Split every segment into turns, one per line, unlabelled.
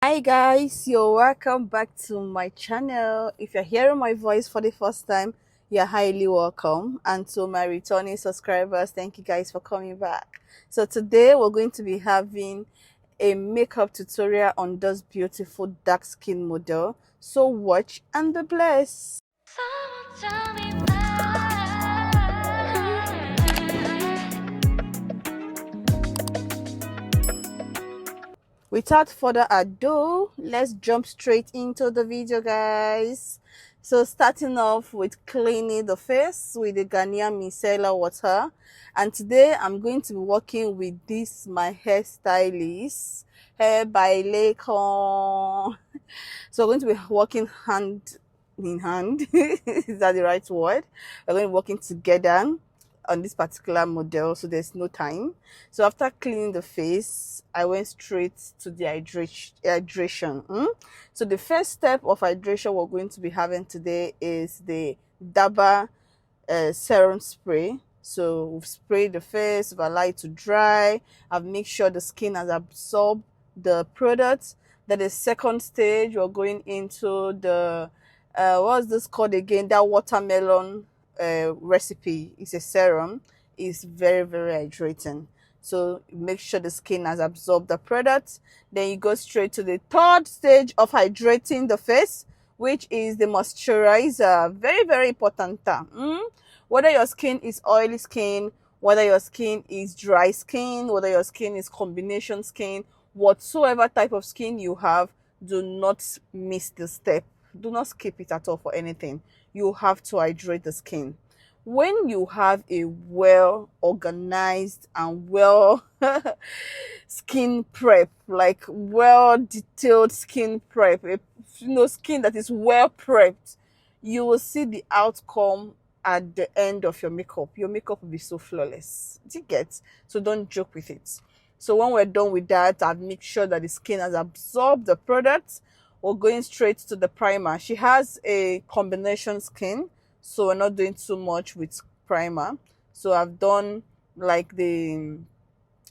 Hi guys, you're welcome back to my channel. If you're hearing my voice for the first time, you're highly welcome. And to my returning subscribers, thank you guys for coming back. So today we're going to be having a makeup tutorial on this beautiful dark skin model. So watch and be blessed. Someone tell me Without further ado, let's jump straight into the video, guys. So starting off with cleaning the face with the Garnier micellar water, and today I'm going to be working with this my hairstylist, Hair by Lakon. So we're going to be working hand in hand. Is that the right word? We're going to be working together on this particular model, so there's no time. So after cleaning the face, I went straight to the hydration. So the first step of hydration we're going to be having today is the Daba serum spray. So we've sprayed the face, we've allowed it to dry, I've made sure the skin has absorbed the product. Then the second stage, we're going into the what's this called again, that watermelon recipe. Is a serum. Is very, very hydrating, so make sure the skin has absorbed the product. Then you go straight to the third stage of hydrating the face, which is the moisturizer. Very, very important. Whether your skin is oily skin, whether your skin is dry skin, whether your skin is combination skin, whatsoever type of skin you have, do not miss the step. Do not skip it at all for anything. You have to hydrate the skin. When you have a well organized and well skin prep, like well detailed skin prep, skin that is well prepped, you will see the outcome at the end of your makeup. Your makeup will be so flawless. Do you get? So don't joke with it. So when we're done with that, I've made sure that the skin has absorbed the product. We're going straight to the primer. She has a combination skin, so we're not doing too much with primer. So I've done like this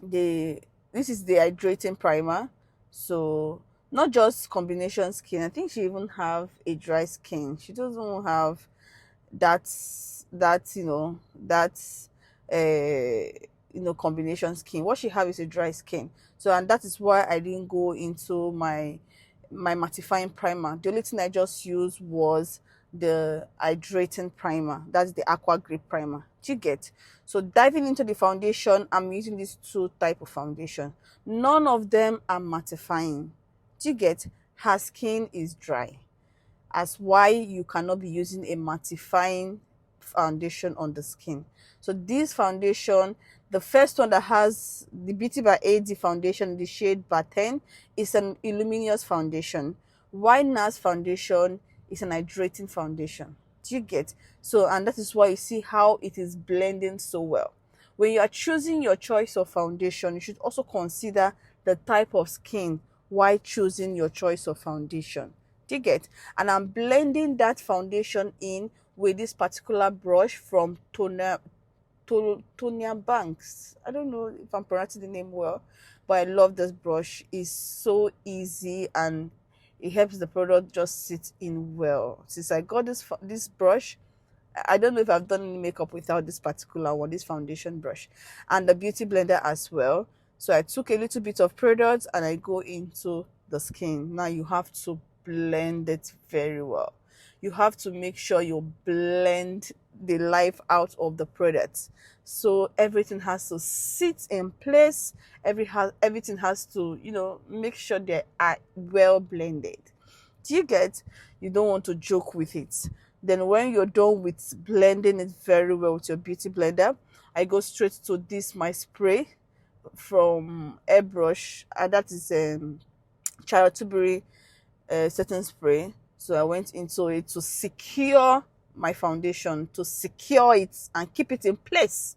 is the hydrating primer. So not just combination skin. I think she even have a dry skin. She doesn't have that combination skin. What she have is a dry skin. So, and that is why I didn't go into my mattifying primer. The only thing I just used was the hydrating primer. That's the aqua grip primer. Do you get? So diving into the foundation, I'm using these two type of foundation. None of them are mattifying. Do you get? Her skin is dry. As why you cannot be using a mattifying foundation on the skin. So this foundation, the first one that has the Beauty by AD foundation, the shade Bar 10, is an illuminous foundation. While NARS foundation is an hydrating foundation. Do you get? So, and that is why you see how it is blending so well. When you are choosing your choice of foundation, you should also consider the type of skin while choosing your choice of foundation. Do you get? And I'm blending that foundation in with this particular brush from Tonia Banks. I don't know if I'm pronouncing the name well, but I love this brush. It's so easy and it helps the product just sit in well. Since I got this brush, I don't know if I've done any makeup without this particular one, this foundation brush, and the beauty blender as well. So I took a little bit of product and I go into the skin. Now you have to blend it very well. You have to make sure you blend the life out of the product, so everything has to sit in place. Everything has to, make sure they are well blended. Do you get? You don't want to joke with it. Then when you're done with blending it very well with your beauty blender, I go straight to this my spray from Airbrush, and that is Charlotte setting spray. So I went into it to secure my foundation, to secure it and keep it in place.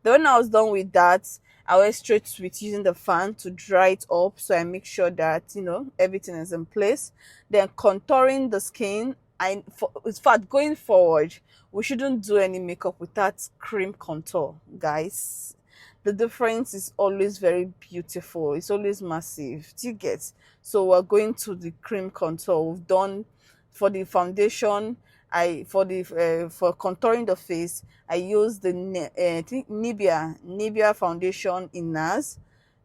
Then when I was done with that, I went straight with using the fan to dry it up. So I make sure that everything is in place. Then contouring the skin. In fact, going forward, we shouldn't do any makeup without cream contour, guys. the difference is always very beautiful. It's always massive. Do you get? So we're going to the cream contour. We've done for the foundation. For contouring the face, I use the I think Nivea foundation in NARS.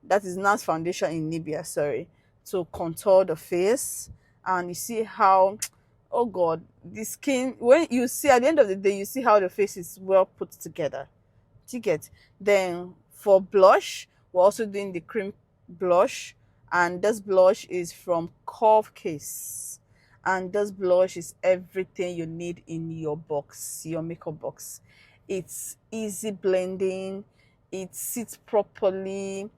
That is NARS foundation in Nivea. Sorry, to contour the face, and you see how, oh God, the skin. When you see at the end of the day, you see how the face is well put together. Ticket. Then for blush, we're also doing the cream blush, and this blush is from Curve Case, and this blush is everything you need in your box, your makeup box. It's easy blending, it sits properly,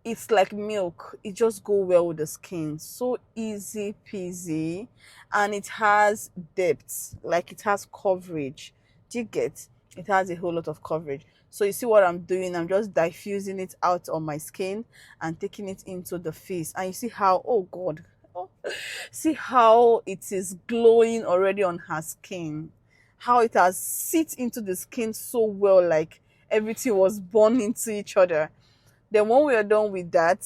it's like milk. It just go well with the skin, so easy peasy, and it has depth, like it has coverage. Do you get? It has a whole lot of coverage. So you see what I'm doing, I'm just diffusing it out on my skin and taking it into the face, and you see how, oh God, oh, see how it is glowing already on her skin, how it has sit into the skin so well, like everything was born into each other. Then when we are done with that,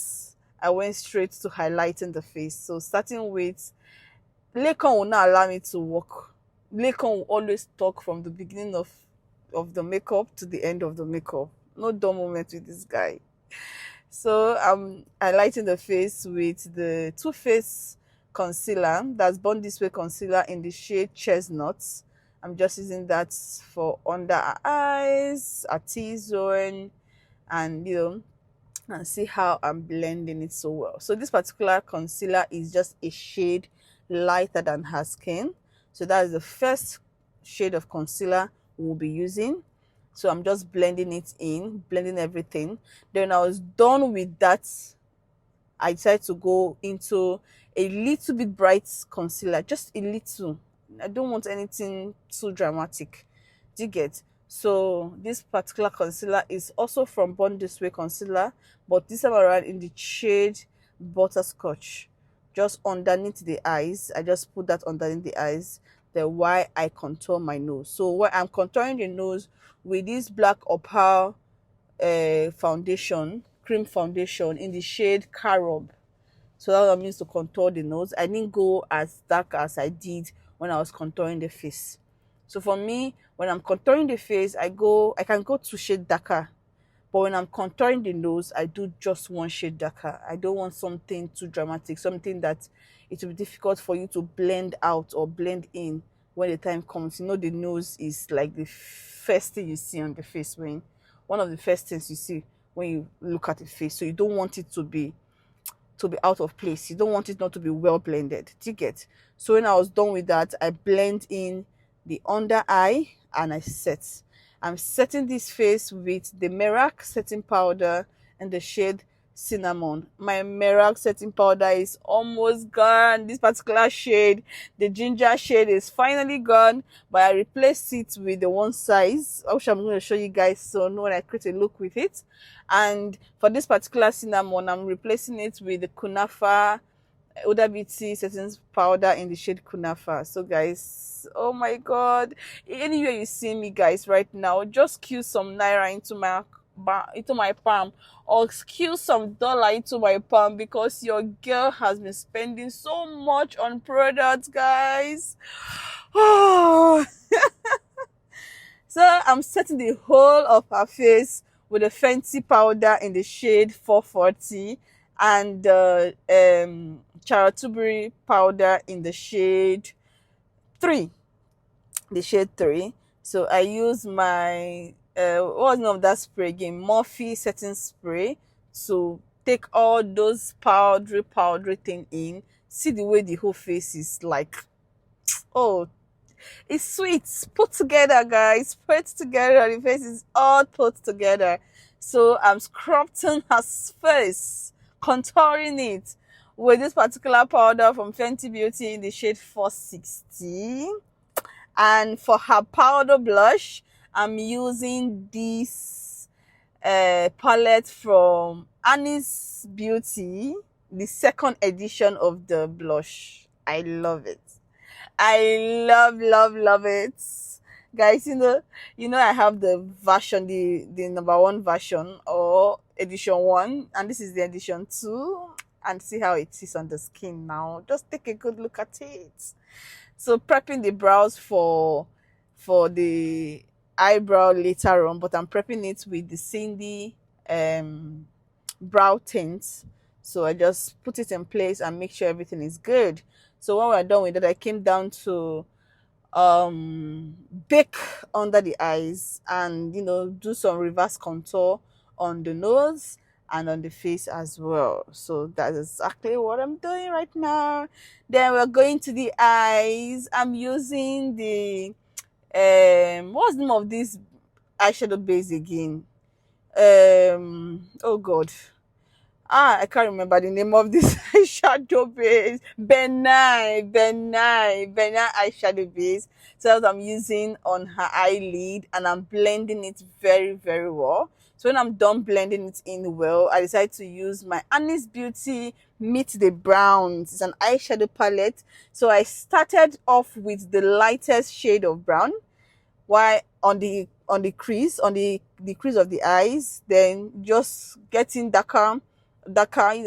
I went straight to highlighting the face. So starting with, Lekon will not allow me to walk. Lekon will always talk from the beginning of the makeup to the end of the makeup. No dumb moment with this guy. So I'm highlighting the face with the Too Faced concealer. That's Born This Way concealer in the shade Chestnut. I'm just using that for under our eyes, our T-zone, and and see how I'm blending it so well. So this particular concealer is just a shade lighter than her skin. So that is the first shade of concealer we'll be using. So I'm just blending it in, blending everything. Then I was done with that, I decided to go into a little bit bright concealer, just a little. I don't want anything too dramatic. Do you get? So this particular concealer is also from Born This Way concealer, but this time around in the shade Butterscotch, just underneath the eyes. I just put that underneath the eyes. Then while I contour my nose. So when I'm contouring the nose with this black opal foundation, cream foundation in the shade Carob. So that's what means to contour the nose. I didn't go as dark as I did when I was contouring the face. So for me, when I'm contouring the face, I can go 2 shades darker. But when I'm contouring the nose, I do just 1 shade darker. I don't want something too dramatic, something that it will be difficult for you to blend out or blend in when the time comes. The nose is like the first thing you see on the face, when one of the first things you see when you look at the face. So you don't want it to be out of place. You don't want it not to be well blended. Do you get? So when I was done with that, I blend in the under eye and I set. I'm setting this face with the Merac setting powder and the shade Cinnamon. My Merac setting powder is almost gone. This particular shade, the ginger shade, is finally gone, but I replaced it with the one size, which I'm going to show you guys soon when I create a look with it. And for this particular Cinnamon, I'm replacing it with the Kunafa Huda Beauty setting powder in the shade Kunafa. So guys, oh my God, anywhere you see me guys right now, just cue some naira into my palm, or cue some dollar into my palm, because your girl has been spending so much on products, guys. Oh. So I'm setting the whole of her face with a Fenty powder in the shade 440 and Charatuberry powder in the shade 3. So I use my what was the name of that spray again? Morphe setting spray, to take all those powdery thing in. See the way the whole face is like, oh, it's sweet, put together, guys, put together. The face is all put together. So I'm sculpting her face, contouring it with this particular powder from Fenty Beauty in the shade 460. And for her powder blush, I'm using this palette from Annie's Beauty, the 2nd edition of the blush. I love it. I love it. Guys, I have the version, the number one version or edition one, and this is the edition two. And see how it is on the skin now. Just take a good look at it. So prepping the brows for the eyebrow later on, but I'm prepping it with the Cindy brow tint. So I just put it in place and make sure everything is good. So when we're done with that, I came down to bake under the eyes and do some reverse contour on the nose and on the face as well. So that's exactly what I'm doing right now. Then we're going to the eyes. I'm using the what's the name of this eyeshadow base again? Oh god, I can't remember the name of this eyeshadow base. Benign eyeshadow base. So that's what I'm using on her eyelid, and I'm blending it very, very well. So when I'm done blending it in well, I decided to use my Honest Beauty Meet the Browns. It's an eyeshadow palette. So I started off with the lightest shade of brown, while on the crease, on the crease of the eyes, then just getting darker, darker.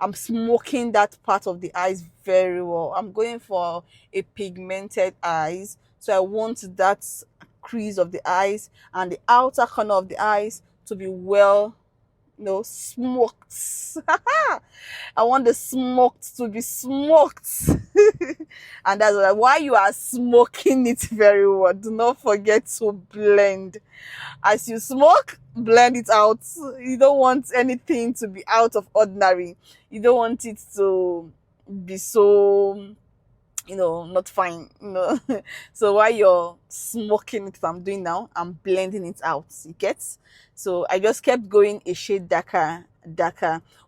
I'm smoking that part of the eyes very well. I'm going for a pigmented eyes, so I want that crease of the eyes and the outer corner of the eyes to be well, smoked. I want the smoked to be smoked. And that's why you are smoking it very well. Do not forget to blend. As you smoke, blend it out. You don't want anything to be out of ordinary. You don't want it to be so, not fine, So while you're smoking it, I'm doing now, I'm blending it out. You get? So I just kept going a shade darker.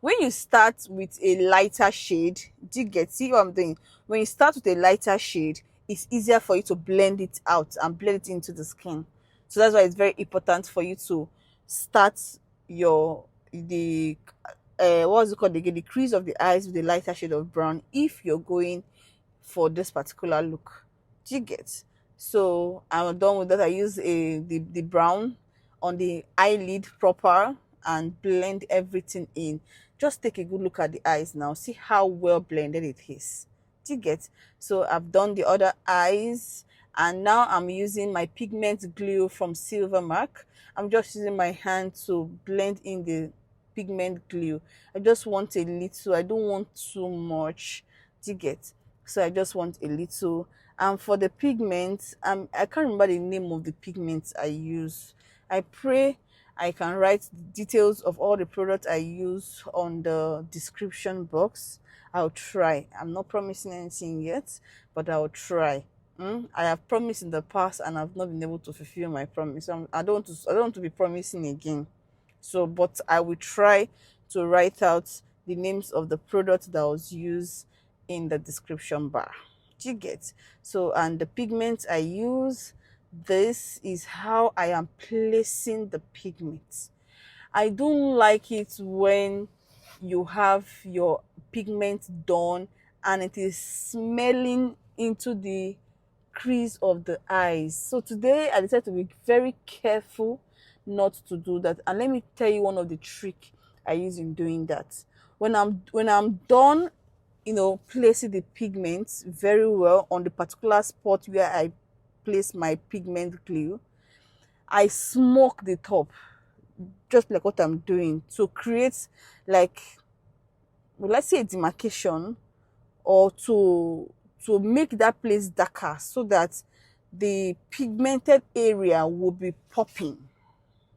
When you start with a lighter shade, do you get? See what I'm doing? When you start with a lighter shade, it's easier for you to blend it out and blend it into the skin. So that's why it's very important for you to start the what's it called again, the crease of the eyes with a lighter shade of brown if you're going for this particular look. Do you get? So I'm done with that. I use the brown on the eyelid proper and blend everything in. Just take a good look at the eyes now. See how well blended it is. Do you get? So I've done the other eyes, and now I'm using my pigment glue from Silvermark. I'm just using my hand to blend in the pigment glue. I just want a little. I don't want too much. Do you get? So I just want a little. And for the pigments, I can't remember the name of the pigments I use. I pray I can write the details of all the products I use on the description box. I'll try. I'm not promising anything yet, but I'll try. I have promised in the past and I've not been able to fulfill my promise. I don't want to be promising again. So, but I will try to write out the names of the products that was used in the description bar. Do you get? So, and the pigments I use, this is how I am placing the pigments. I don't like it when you have your pigment done and it is smelling into the crease of the eyes. So today I decided to be very careful not to do that. And let me tell you one of the trick I use in doing that. When I'm done, placing the pigments very well on the particular spot where I place my pigment glue, I smoke the top, just like what I'm doing, to create, like, well, let's say a demarcation, or to make that place darker so that the pigmented area will be popping.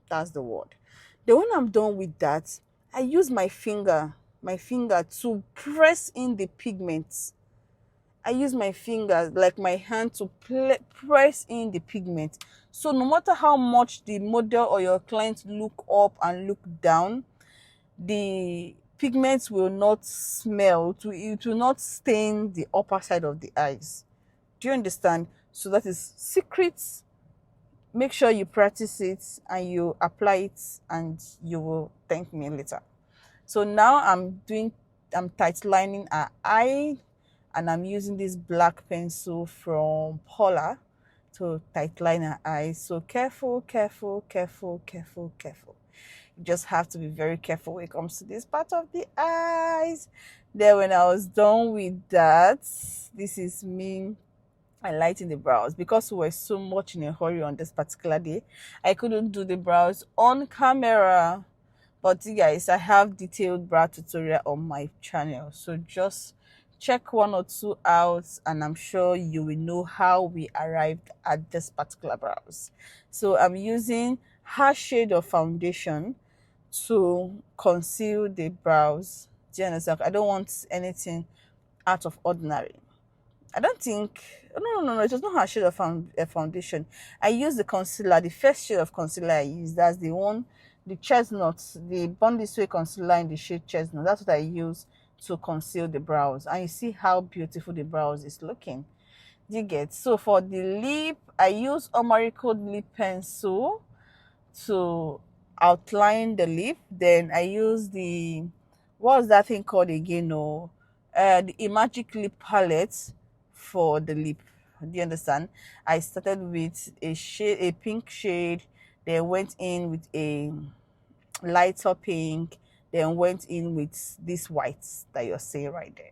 That's the word. Then when I'm done with that, I use my finger to press in the pigments. I use my finger, like my hand, to press in the pigment. So no matter how much the model or your client look up and look down, the pigments will not smell, it will not stain the upper side of the eyes. Do you understand? So that is secrets. Make sure you practice it and you apply it, and you will thank me later. So now I'm tightlining her eye, and I'm using this black pencil from Paula to tightline her eyes. So careful, careful, careful, careful, careful. You just have to be very careful when it comes to this part of the eyes. Then when I was done with that, this is me highlighting the brows. Because we were so much in a hurry on this particular day, I couldn't do the brows on camera. But you guys, I have detailed brow tutorial on my channel, so just check one or two out and I'm sure you will know how we arrived at this particular brows. So I'm using Eyeshadow foundation to conceal the brows. Do you understand? I don't want anything out of ordinary. I don't think, no, it was not her shade of foundation. I used the concealer, the first shade of concealer I used. That's the one, the chestnut, the Bond This Way concealer in the shade chestnut. That's what I use to conceal the brows. And you see how beautiful the brows is looking. Do you get? So for the lip, I use Omarico lip pencil to outline the lip. Then I use the, what's that thing called again? No, the Imagic lip palette for the lip. Do you understand? I started with a shade, a pink shade, then went in with a lighter pink, then went in with this white that you're seeing right there.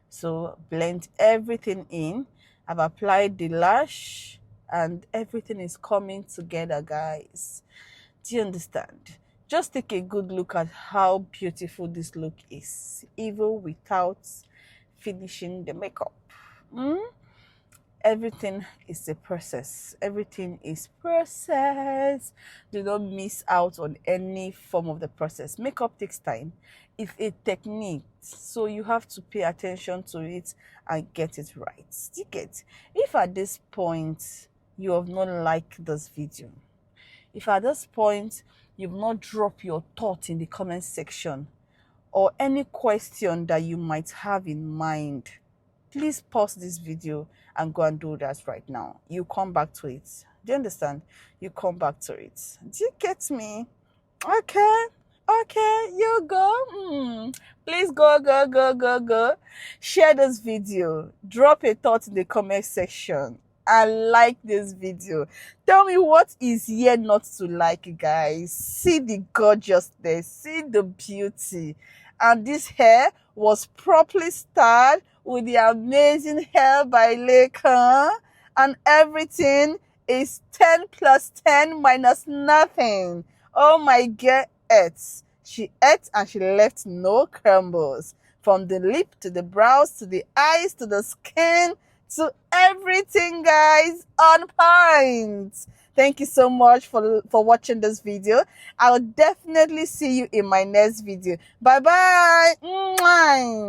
So blend everything in. I've applied the lash and everything is coming together, guys. Do you understand? Just take a good look at how beautiful this look is, even without finishing the makeup. Everything is a process. Everything is process. Do not miss out on any form of the process. Makeup takes time. It's a technique, so you have to pay attention to it and get it right. You get? If at this point you have not liked this video, if at this point you've not dropped your thought in the comment section or any question that you might have in mind, please pause this video and go and do that right now. You come back to it. Do you understand? You come back to it. Do you get me? Okay. Okay, you go. Please go. Share this video. Drop a thought in the comment section. And like this video. Tell me what is here not to like, guys. See the gorgeousness. See the beauty. And this hair was properly styled with the amazing hair by Laker. And everything is 10 plus 10 minus nothing. Oh my God. She ate and she left no crumbles. From the lip to the brows to the eyes to the skin to everything, guys, on point. Thank you so much for watching this video. I'll definitely see you in my next video. Bye bye.